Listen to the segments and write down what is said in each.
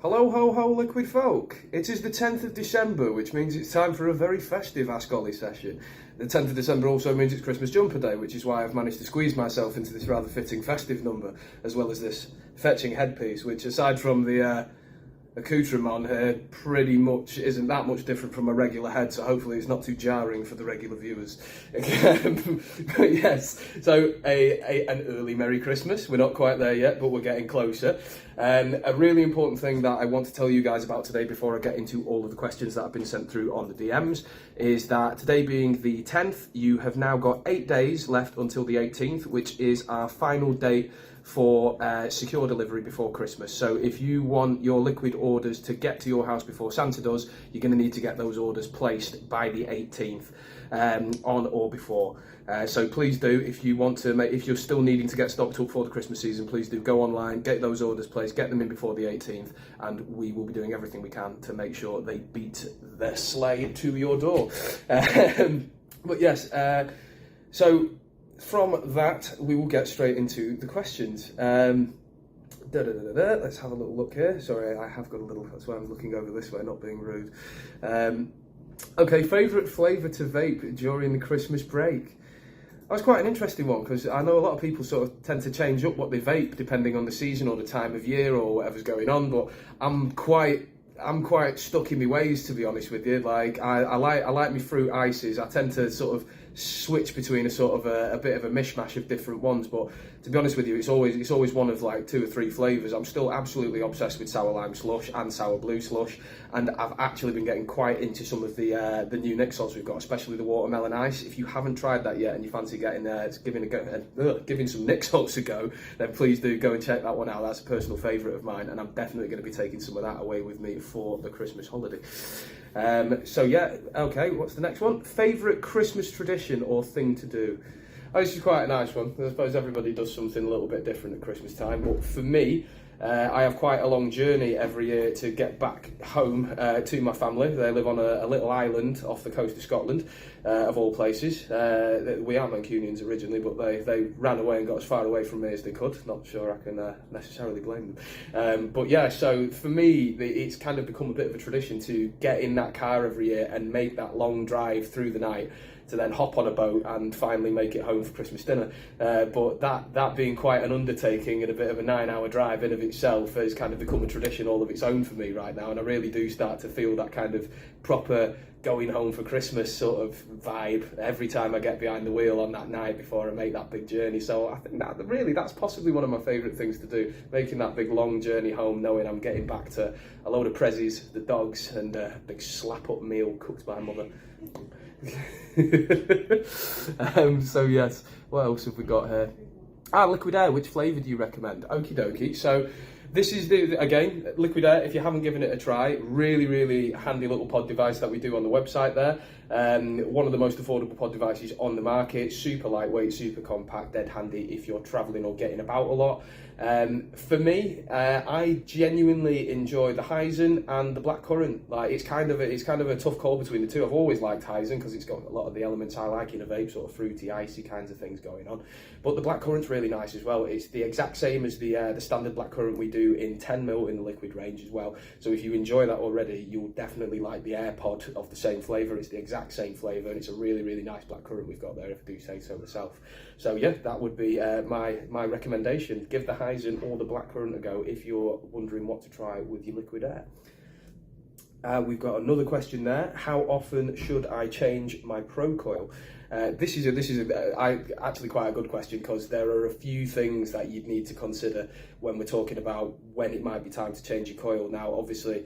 Hello, ho, ho, liquid folk. It is the 10th of December, which means it's time for a very festive Ask Ollie session. The 10th of December also means it's Christmas jumper day, which is why I've managed to squeeze myself into this rather fitting festive number, as well as this fetching headpiece, which aside from the accoutrement on here, pretty much isn't that much different from a regular head, so hopefully it's not too jarring for the regular viewers. But yes, so an early Merry Christmas. We're not quite there yet, but we're getting closer. A really important thing that I want to tell you guys about today before I get into all of the questions that have been sent through on the DMs is that today being the 10th, you have now got 8 days left until the 18th, which is our final date for secure delivery before Christmas. So if you want your liquid orders to get to your house before Santa does, you're going to need to get those orders placed by the 18th on or before. So please do, if you want to if you're still needing to get stocked up for the Christmas season, please do go online, get those orders placed, get them in before the 18th, and we will be doing everything we can to make sure they beat their sleigh to your door. But yes, so from that, we will get straight into the questions. Let's have a little look here. Sorry, I have got a little, that's why I'm looking over this way, not being rude. Okay, favourite flavour to vape during the Christmas break? That was quite an interesting one, because I know a lot of people sort of tend to change up what they vape depending on the season or the time of year or whatever's going on, but I'm quite stuck in my ways, to be honest with you. Like I like my fruit ices. I tend to sort of switch between a sort of a bit of a mishmash of different ones, but to be honest with you, it's always one of like 2 or 3 flavours. I'm still absolutely obsessed with sour lime slush and sour blue slush, and I've actually been getting quite into some of the new Nixols we've got, especially the watermelon ice. If you haven't tried that yet and you fancy getting giving some Nixols a go, then please do go and check that one out. That's a personal favourite of mine, and I'm definitely going to be taking some of that away with me for the Christmas holiday. So yeah, okay, what's the next one? Favourite Christmas tradition or thing to do? Oh, this is quite a nice one. I suppose everybody does something a little bit different at Christmas time, but for me, I have quite a long journey every year to get back home to my family. They live on a little island off the coast of Scotland, of all places. We are Mancunians originally, but they ran away and got as far away from me as they could. Not sure I can necessarily blame them. But yeah, so for me, it's kind of become a bit of a tradition to get in that car every year and make that long drive through the night to then hop on a boat and finally make it home for Christmas dinner. But that being quite an undertaking and a bit of a 9-hour drive in of itself has kind of become a tradition all of its own for me right now, and I really do start to feel that kind of proper going home for Christmas sort of vibe every time I get behind the wheel on that night before I make that big journey. So I think that's possibly one of my favourite things to do, making that big long journey home, knowing I'm getting back to a load of prezzies, the dogs, and a big slap up meal cooked by mother. So yes, what else have we got here? Liquid air, which flavour do you recommend? Okie dokie. So this is again, Liquid Air, if you haven't given it a try, really handy little pod device that we do on the website there. One of the most affordable pod devices on the market, super lightweight, super compact, dead handy if you're travelling or getting about a lot. For me, I genuinely enjoy the Hyzen and the Blackcurrant. Like it's kind of a tough call between the two. I've always liked Hyzen because it's got a lot of the elements I like in a vape, sort of fruity, icy kinds of things going on. But the Blackcurrant's really nice as well. It's the exact same as the standard Blackcurrant we do in 10ml in the liquid range as well. So if you enjoy that already, you'll definitely like the AirPod of the same flavour. It's the exact same flavour, and it's a really nice Blackcurrant we've got there, if I do say so myself. So yeah, that would be my recommendation. Give the Hyzen or the Blackcurrant a go if you're wondering what to try with your Liquid Air. We've got another question there. How often should I change my Pro Coil? This is actually quite a good question, because there are a few things that you'd need to consider when we're talking about when it might be time to change your coil. Now, obviously,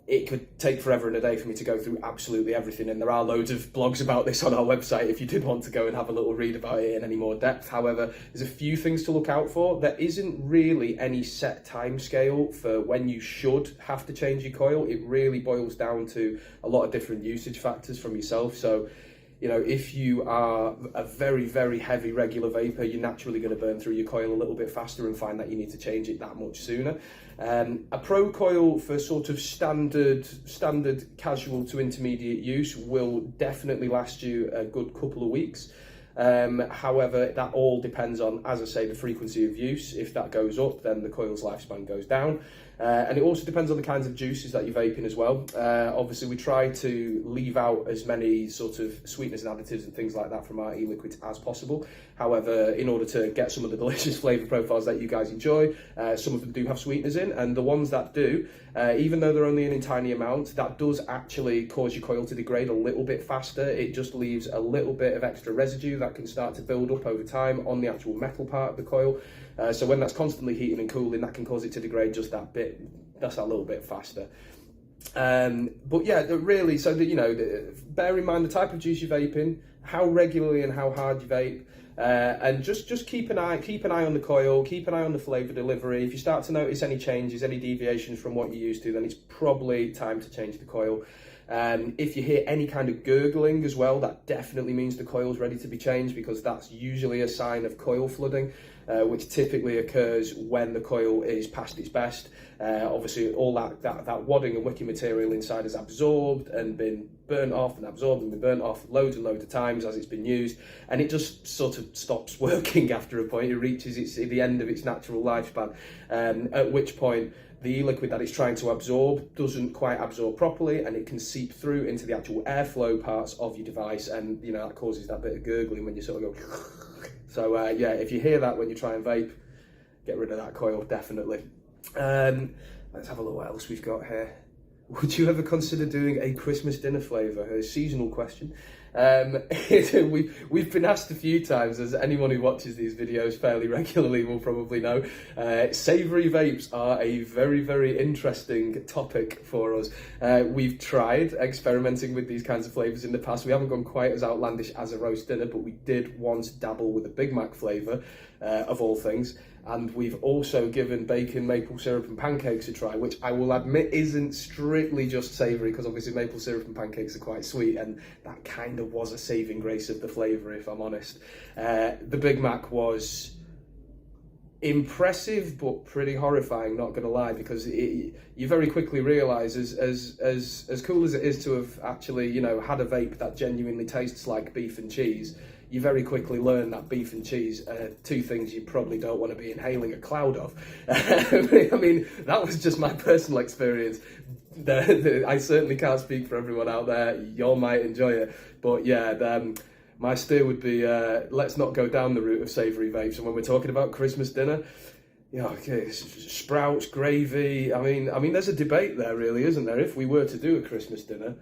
it could take forever and a day for me to go through absolutely everything, and there are loads of blogs about this on our website if you did want to go and have a little read about it in any more depth. However, there's a few things to look out for. There isn't really any set time scale for when you should have to change your coil. It really boils down to a lot of different usage factors from yourself. So, you know, if you are a very heavy regular vapor, you're naturally going to burn through your coil a little bit faster and find that you need to change it that much sooner. A Pro Coil for sort of standard casual to intermediate use will definitely last you a good couple of weeks. However, that all depends on, as I say, the frequency of use. If that goes up, then the coil's lifespan goes down. And it also depends on the kinds of juices that you're vaping as well. Obviously, we try to leave out as many sort of sweeteners and additives and things like that from our e-liquids as possible. However, in order to get some of the delicious flavour profiles that you guys enjoy, some of them do have sweeteners in, and the ones that do, even though they're only in tiny amounts, that does actually cause your coil to degrade a little bit faster. It just leaves a little bit of extra residue that can start to build up over time on the actual metal part of the coil. So when that's constantly heating and cooling, that can cause it to degrade just that bit, that's a little bit faster. But yeah, really, so that, you know, bear in mind the type of juice you're vaping, how regularly and how hard you vape, and just keep an eye on the coil, keep an eye on the flavour delivery. If you start to notice any changes, any deviations from what you're used to, then it's probably time to change the coil. If you hear any kind of gurgling as well, that definitely means the coil's ready to be changed, because that's usually a sign of coil flooding, which typically occurs when the coil is past its best. Obviously, all that wadding and wicking material inside is absorbed and been burnt off and absorbed and been burnt off loads and loads of times as it's been used, and it just sort of stops working after a point. It reaches the end of its natural lifespan, at which point the e-liquid that it's trying to absorb doesn't quite absorb properly, and it can seep through into the actual airflow parts of your device, and you know that causes that bit of gurgling when you sort of go. So yeah, if you hear that when you try and vape, get rid of that coil, definitely. Let's have a look what else we've got here. Would you ever consider doing a Christmas dinner flavour? A seasonal question. We've been asked a few times, as anyone who watches these videos fairly regularly will probably know. Savoury vapes are a very, very interesting topic for us. We've tried experimenting with these kinds of flavours in the past. We haven't gone quite as outlandish as a roast dinner, but we did once dabble with a Big Mac flavour, of all things. And we've also given bacon, maple syrup and pancakes a try, which I will admit isn't strictly just savoury, because obviously maple syrup and pancakes are quite sweet, and that kind of was a saving grace of the flavour, if I'm honest. The Big Mac was impressive but pretty horrifying, not going to lie, because you very quickly realise, as cool as it is to have actually, you know, had a vape that genuinely tastes like beef and cheese, you very quickly learn that beef and cheese are two things you probably don't want to be inhaling a cloud of. I mean, that was just my personal experience. I certainly can't speak for everyone out there. You all might enjoy it. But yeah, my steer would be, let's not go down the route of savoury vapes. And when we're talking about Christmas dinner, yeah, okay, sprouts, gravy. I mean, there's a debate there, really, isn't there? If we were to do a Christmas dinner,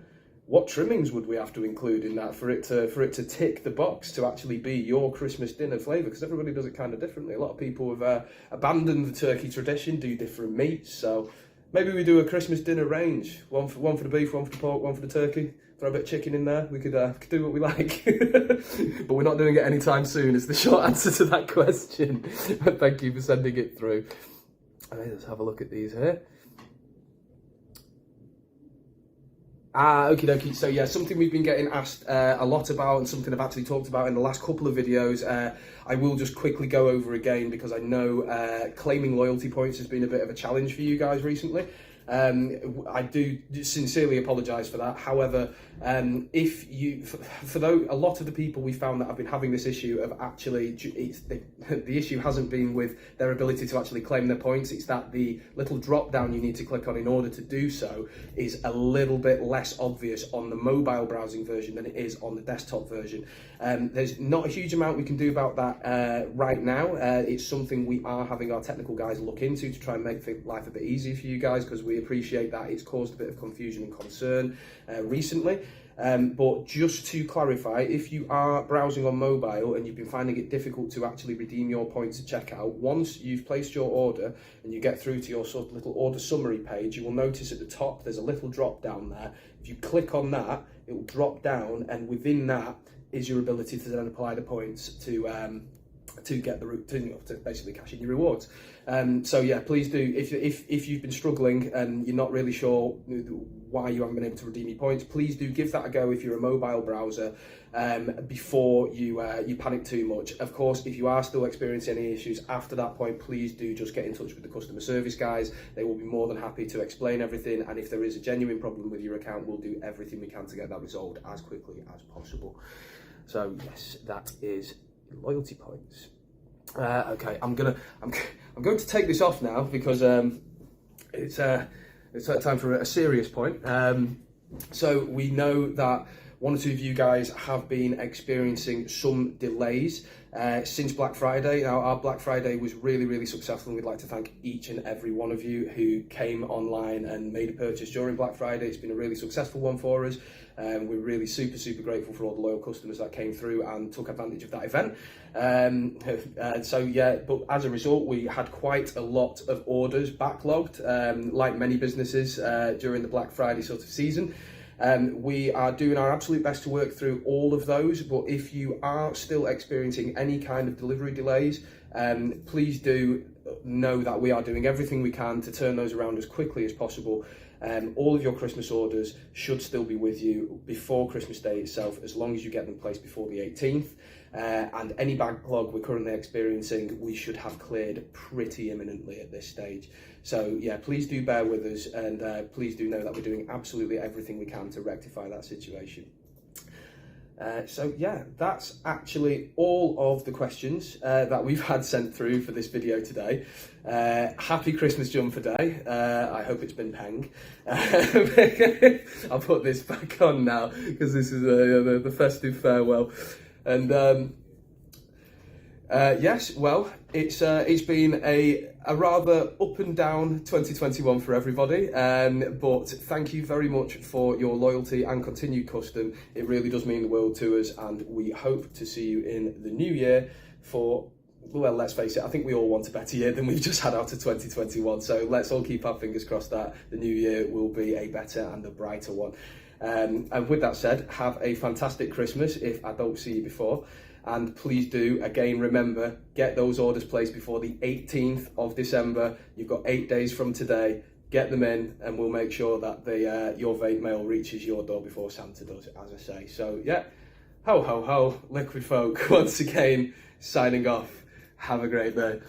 what trimmings would we have to include in that for it to tick the box to actually be your Christmas dinner flavour? Because everybody does it kind of differently. A lot of people have abandoned the turkey tradition, do different meats. So maybe we do a Christmas dinner range: one for the beef, one for the pork, one for the turkey. Throw a bit of chicken in there. We could do what we like, but we're not doing it anytime soon. Is the short answer to that question. Thank you for sending it through. Let's have a look at these here. Okie dokie. So yeah, something we've been getting asked a lot about, and something I've actually talked about in the last couple of videos. I will just quickly go over again, because I know claiming loyalty points has been a bit of a challenge for you guys recently. I do sincerely apologise for that. However, if you, for a lot of the people we found that have been having this issue of actually, the issue hasn't been with their ability to actually claim their points. It's that the little drop down you need to click on in order to do so is a little bit less obvious on the mobile browsing version than it is on the desktop version. There's not a huge amount we can do about that right now. It's something we are having our technical guys look into to try and make life a bit easier for you guys, because we appreciate that it's caused a bit of confusion and concern recently. But just to clarify, if you are browsing on mobile and you've been finding it difficult to actually redeem your points at checkout, once you've placed your order and you get through to your sort of little order summary page, you will notice at the top there's a little drop down there. If you click on that, it will drop down, and within that is your ability to then apply the points to get the route to basically cash in your rewards. So yeah, please do, if you've been struggling and you're not really sure why you haven't been able to redeem your points, please do give that a go if you're a mobile browser, before you panic too much. Of course, if you are still experiencing any issues after that point, please do just get in touch with the customer service guys. They will be more than happy to explain everything, and if there is a genuine problem with your account, we'll do everything we can to get that resolved as quickly as possible. So yes, that is loyalty points. Okay, I'm going to take this off now, because it's time for a serious point. So we know that one or two of you guys have been experiencing some delays since Black Friday. Now, our Black Friday was really, really successful, and we'd like to thank each and every one of you who came online and made a purchase during Black Friday. It's been a really successful one for us. We're really super, super grateful for all the loyal customers that came through and took advantage of that event. So yeah, but as a result, we had quite a lot of orders backlogged, like many businesses during the Black Friday sort of season. We are doing our absolute best to work through all of those, but if you are still experiencing any kind of delivery delays, please do know that we are doing everything we can to turn those around as quickly as possible. All of your Christmas orders should still be with you before Christmas Day itself, as long as you get them placed before the 18th. And any backlog we're currently experiencing, we should have cleared pretty imminently at this stage. So yeah, please do bear with us, and please do know that we're doing absolutely everything we can to rectify that situation. So yeah, that's actually all of the questions that we've had sent through for this video today. Happy Christmas Jumper Day. I hope it's been peng. I'll put this back on now because this is the festive farewell. And yes, well, it's been a rather up and down 2021 for everybody, but thank you very much for your loyalty and continued custom. It really does mean the world to us, and we hope to see you in the new year for, well, let's face it, I think we all want a better year than we've just had out of 2021, so let's all keep our fingers crossed that the new year will be a better and a brighter one. And with that said, have a fantastic Christmas if I don't see you before. And please do, again, remember, get those orders placed before the 18th of December. You've got 8 days from today. Get them in, and we'll make sure that your vape mail reaches your door before Santa does, as I say. So, yeah, ho, ho, ho, Liquid Folk, once again, signing off. Have a great day.